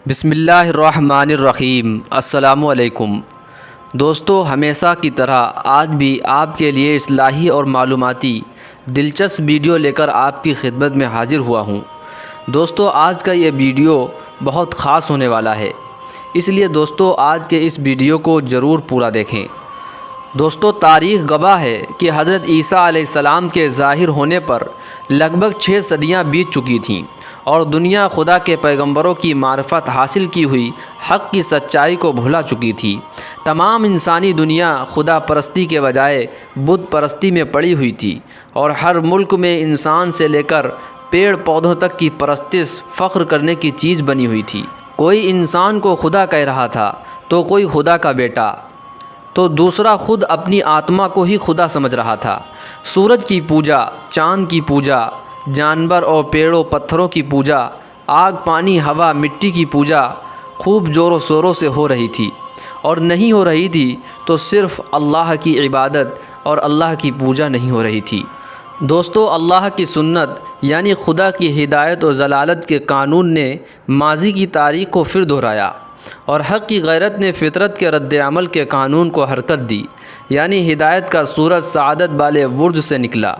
بسم اللہ الرحمن الرحیم۔ السلام علیکم دوستو، ہمیشہ کی طرح آج بھی آپ کے لیے اصلاحی اور معلوماتی دلچسپ ویڈیو لے کر آپ کی خدمت میں حاضر ہوا ہوں۔ دوستو، آج کا یہ ویڈیو بہت خاص ہونے والا ہے، اس لیے دوستو آج کے اس ویڈیو کو ضرور پورا دیکھیں۔ دوستو، تاریخ گواہ ہے کہ حضرت عیسیٰ علیہ السلام کے ظاہر ہونے پر لگ بھگ 6 صدیاں بیت چکی تھیں اور دنیا خدا کے پیغمبروں کی معرفت حاصل کی ہوئی حق کی سچائی کو بھلا چکی تھی۔ تمام انسانی دنیا خدا پرستی کے بجائے بت پرستی میں پڑی ہوئی تھی اور ہر ملک میں انسان سے لے کر پیڑ پودوں تک کی پرستش فخر کرنے کی چیز بنی ہوئی تھی۔ کوئی انسان کو خدا کہہ رہا تھا تو کوئی خدا کا بیٹا، تو دوسرا خود اپنی آتما کو ہی خدا سمجھ رہا تھا۔ سورج کی پوجا، چاند کی پوجا، جانور اور پیڑوں پتھروں کی پوجا، آگ پانی ہوا مٹی کی پوجا خوب زور و شوروں سے ہو رہی تھی، اور نہیں ہو رہی تھی تو صرف اللہ کی عبادت اور اللہ کی پوجا نہیں ہو رہی تھی۔ دوستو، اللہ کی سنت یعنی خدا کی ہدایت و ضلالت کے قانون نے ماضی کی تاریخ کو پھر دہرایا، اور حق کی غیرت نے فطرت کے رد عمل کے قانون کو حرکت دی، یعنی ہدایت کا سورج سعادت والے برج سے نکلا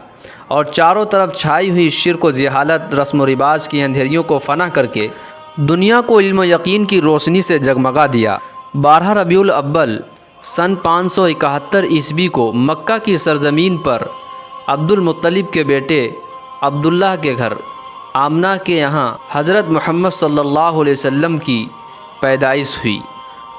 اور چاروں طرف چھائی ہوئی شرک و جہالت رسم و رواج کی اندھیریوں کو فنا کر کے دنیا کو علم و یقین کی روشنی سے جگمگا دیا۔ 12 ربیع الاول سن 571 عیسوی کو مکہ کی سرزمین پر عبد المطلب کے بیٹے عبداللہ کے گھر آمنہ کے یہاں حضرت محمد صلی اللہ علیہ وسلم کی پیدائش ہوئی۔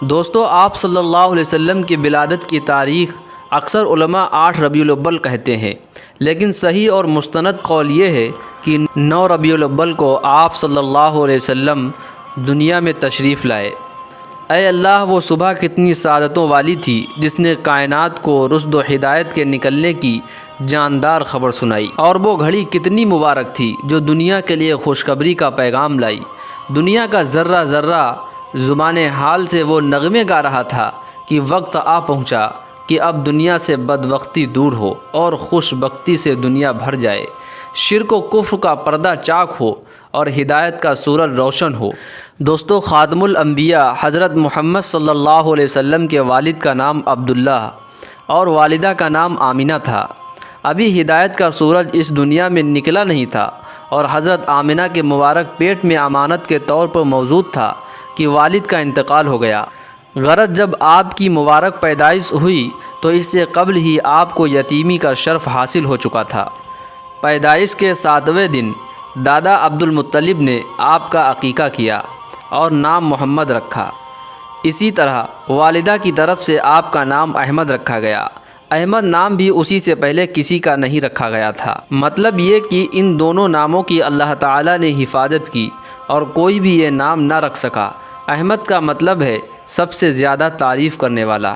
دوستو، آپ صلی اللہ علیہ وسلم کی ولادت کی تاریخ اکثر علماء 8 ربیع الاول کہتے ہیں، لیکن صحیح اور مستند قول یہ ہے کہ 9 ربیع الاول کو آپ صلی اللہ علیہ وسلم دنیا میں تشریف لائے۔ اے اللہ، وہ صبح کتنی سعادتوں والی تھی جس نے کائنات کو رشد و ہدایت کے نکلنے کی جاندار خبر سنائی، اور وہ گھڑی کتنی مبارک تھی جو دنیا کے لیے خوشخبری کا پیغام لائی۔ دنیا کا ذرہ ذرہ زبان حال سے وہ نغمے گا رہا تھا کہ وقت آ پہنچا کہ اب دنیا سے بدبختی دور ہو اور خوش بختی سے دنیا بھر جائے، شرک و کفر کا پردہ چاک ہو اور ہدایت کا سورج روشن ہو۔ دوستو، خاتم الانبیاء حضرت محمد صلی اللہ علیہ وسلم کے والد کا نام عبداللہ اور والدہ کا نام آمنہ تھا۔ ابھی ہدایت کا سورج اس دنیا میں نکلا نہیں تھا اور حضرت آمنہ کے مبارک پیٹ میں امانت کے طور پر موجود تھا کہ والد کا انتقال ہو گیا۔ غرض جب آپ کی مبارک پیدائش ہوئی تو اس سے قبل ہی آپ کو یتیمی کا شرف حاصل ہو چکا تھا۔ پیدائش کے 7ویں دن دادا عبد المطلب نے آپ کا عقیقہ کیا اور نام محمد رکھا۔ اسی طرح والدہ کی طرف سے آپ کا نام احمد رکھا گیا۔ احمد نام بھی اسی سے پہلے کسی کا نہیں رکھا گیا تھا۔ مطلب یہ کہ ان دونوں ناموں کی اللہ تعالیٰ نے حفاظت کی اور کوئی بھی یہ نام نہ رکھ سکا۔ احمد کا مطلب ہے سب سے زیادہ تعریف کرنے والا۔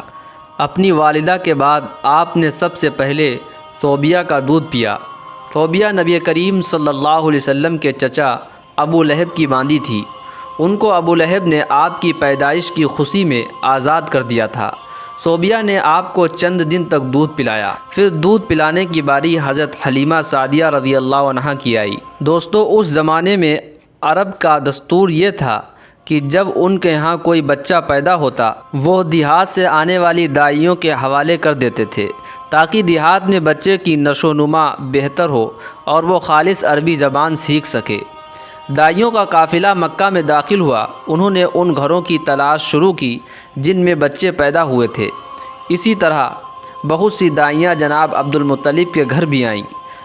اپنی والدہ کے بعد آپ نے سب سے پہلے صوبیہ کا دودھ پیا۔ صوبیہ نبی کریم صلی اللہ علیہ وسلم کے چچا ابو لہب کی باندی تھی۔ ان کو ابو لہب نے آپ کی پیدائش کی خوشی میں آزاد کر دیا تھا۔ صوبیہ نے آپ کو چند دن تک دودھ پلایا، پھر دودھ پلانے کی باری حضرت حلیمہ سعدیہ رضی اللہ عنہا کی آئی۔ دوستو، اس زمانے میں عرب کا دستور یہ تھا کہ جب ان کے ہاں کوئی بچہ پیدا ہوتا وہ دیہات سے آنے والی دائیوں کے حوالے کر دیتے تھے تاکہ دیہات میں بچے کی نشو و نما بہتر ہو اور وہ خالص عربی زبان سیکھ سکے۔ دائیوں کا قافلہ مکہ میں داخل ہوا۔ انہوں نے ان گھروں کی تلاش شروع کی جن میں بچے پیدا ہوئے تھے۔ اسی طرح بہت سی دائیاں جناب عبد المطلب کے گھر بھی آئیں۔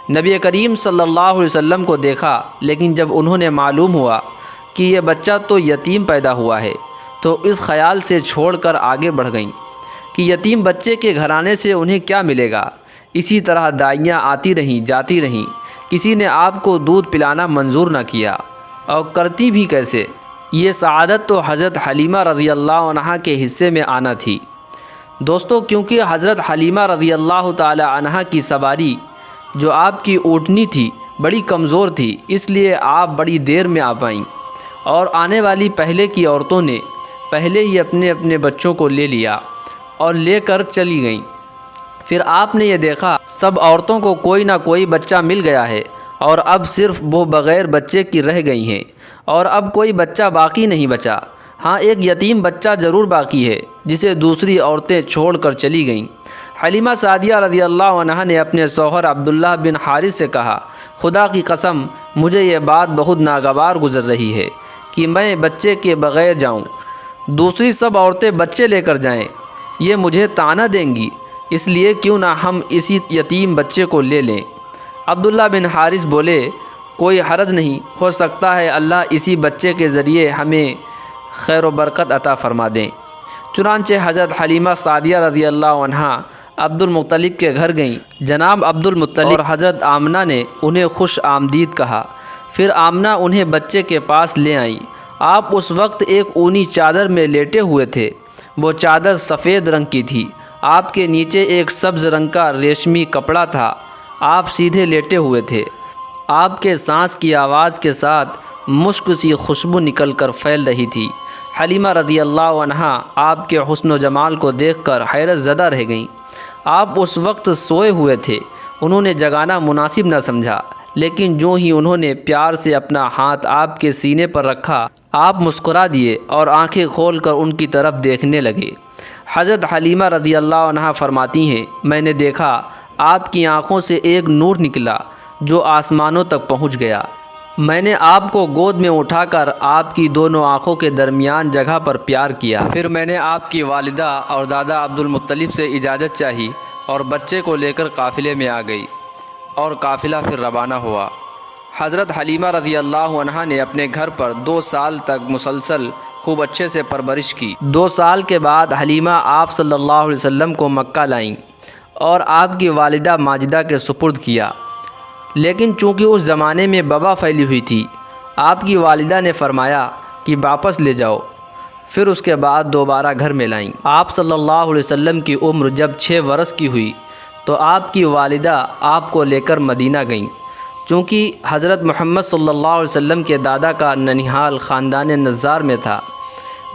نبی کریم صلی اللہ علیہ وسلم کو دیکھا، لیکن جب انہوں نے معلوم ہوا کہ یہ بچہ تو یتیم پیدا ہوا ہے تو اس خیال سے چھوڑ کر آگے بڑھ گئیں کہ یتیم بچے کے گھرانے سے انہیں کیا ملے گا۔ اسی طرح دائیاں آتی رہیں جاتی رہیں، کسی نے آپ کو دودھ پلانا منظور نہ کیا، اور کرتی بھی کیسے؟ یہ سعادت تو حضرت حلیمہ رضی اللہ عنہا کے حصے میں آنا تھی۔ دوستو، کیونکہ حضرت حلیمہ رضی اللہ تعالی عنہا کی سواری جو آپ کی اونٹنی تھی بڑی کمزور تھی، اس لیے آپ بڑی دیر میں آ پائیں، اور آنے والی پہلے کی عورتوں نے پہلے ہی اپنے اپنے بچوں کو لے لیا اور لے کر چلی گئیں۔ پھر آپ نے یہ دیکھا سب عورتوں کو کوئی نہ کوئی بچہ مل گیا ہے اور اب صرف وہ بغیر بچے کی رہ گئی ہیں، اور اب کوئی بچہ باقی نہیں بچا۔ ہاں، ایک یتیم بچہ ضرور باقی ہے جسے دوسری عورتیں چھوڑ کر چلی گئیں۔ حلیمہ سعدیہ رضی اللہ عنہا نے اپنے شوہر عبداللہ بن حارث سے کہا، خدا کی قسم مجھے یہ بات بہت ناگوار گزر رہی ہے کہ میں بچے کے بغیر جاؤں، دوسری سب عورتیں بچے لے کر جائیں، یہ مجھے طعنہ دیں گی، اس لیے کیوں نہ ہم اسی یتیم بچے کو لے لیں۔ عبداللہ بن حارث بولے، کوئی حرج نہیں، ہو سکتا ہے اللہ اسی بچے کے ذریعے ہمیں خیر و برکت عطا فرما دیں۔ چنانچہ حضرت حلیمہ سعدیہ رضی اللہ عنہا عبد المطلب کے گھر گئیں۔ جناب عبد المطلب اور حضرت آمنہ نے انہیں خوش آمدید کہا۔ پھر آمنہ انہیں بچے کے پاس لے آئیں۔ آپ اس وقت ایک اونی چادر میں لیٹے ہوئے تھے، وہ چادر سفید رنگ کی تھی، آپ کے نیچے ایک سبز رنگ کا ریشمی کپڑا تھا، آپ سیدھے لیٹے ہوئے تھے، آپ کے سانس کی آواز کے ساتھ مشک سی خوشبو نکل کر پھیل رہی تھی۔ حلیمہ رضی اللہ عنہا آپ کے حسن و جمال کو دیکھ کر حیرت زدہ رہ گئیں۔ آپ اس وقت سوئے ہوئے تھے، انہوں نے جگانا مناسب نہ سمجھا، لیکن جو ہی انہوں نے پیار سے اپنا ہاتھ آپ کے سینے پر رکھا، آپ مسکرا دیے اور آنکھیں کھول کر ان کی طرف دیکھنے لگے۔ حضرت حلیمہ رضی اللہ عنہا فرماتی ہیں، میں نے دیکھا آپ کی آنکھوں سے ایک نور نکلا جو آسمانوں تک پہنچ گیا۔ میں نے آپ کو گود میں اٹھا کر آپ کی دونوں آنکھوں کے درمیان جگہ پر پیار کیا۔ پھر میں نے آپ کی والدہ اور دادا عبد المطلب سے اجازت چاہی اور بچے کو لے کر قافلے میں آ گئی اور قافلہ پھر روانہ ہوا۔ حضرت حلیمہ رضی اللہ عنہا نے اپنے گھر پر 2 سال تک مسلسل خوب اچھے سے پرورش کی۔ 2 سال کے بعد حلیمہ آپ صلی اللہ علیہ وسلم کو مکہ لائیں اور آپ کی والدہ ماجدہ کے سپرد کیا، لیکن چونکہ اس زمانے میں وبا پھیلی ہوئی تھی، آپ کی والدہ نے فرمایا کہ واپس لے جاؤ۔ پھر اس کے بعد دوبارہ گھر میں لائیں۔ آپ صلی اللہ علیہ وسلم کی عمر جب 6 برس کی ہوئی تو آپ کی والدہ آپ کو لے کر مدینہ گئیں۔ چونکہ حضرت محمد صلی اللہ علیہ وسلم کے دادا کا ننیحال خاندان نزار میں تھا،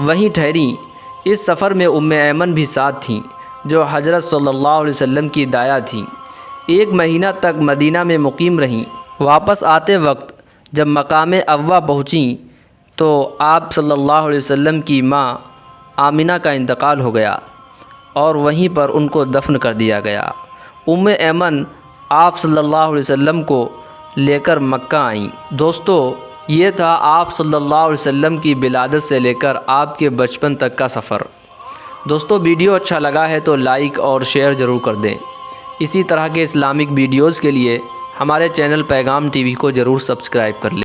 وہیں ٹھہریں۔ اس سفر میں ایمن بھی ساتھ تھیں، جو حضرت صلی اللہ علیہ وسلم کی دایا تھیں۔ 1 مہینہ تک مدینہ میں مقیم رہیں۔ واپس آتے وقت جب مقام ابوا پہنچیں تو آپ صلی اللہ علیہ وسلم کی ماں آمنہ کا انتقال ہو گیا اور وہیں پر ان کو دفن کر دیا گیا۔ ایمن آپ صلی اللہ علیہ وسلم کو لے کر مکہ آئیں۔ دوستو، یہ تھا آپ صلی اللہ علیہ وسلم کی ولادت سے لے کر آپ کے بچپن تک کا سفر۔ دوستو، ویڈیو اچھا لگا ہے تو لائک اور شیئر ضرور کر دیں۔ اسی طرح کے اسلامک ویڈیوز کے لیے ہمارے چینل پیغام ٹی وی کو ضرور سبسکرائب کر لیں۔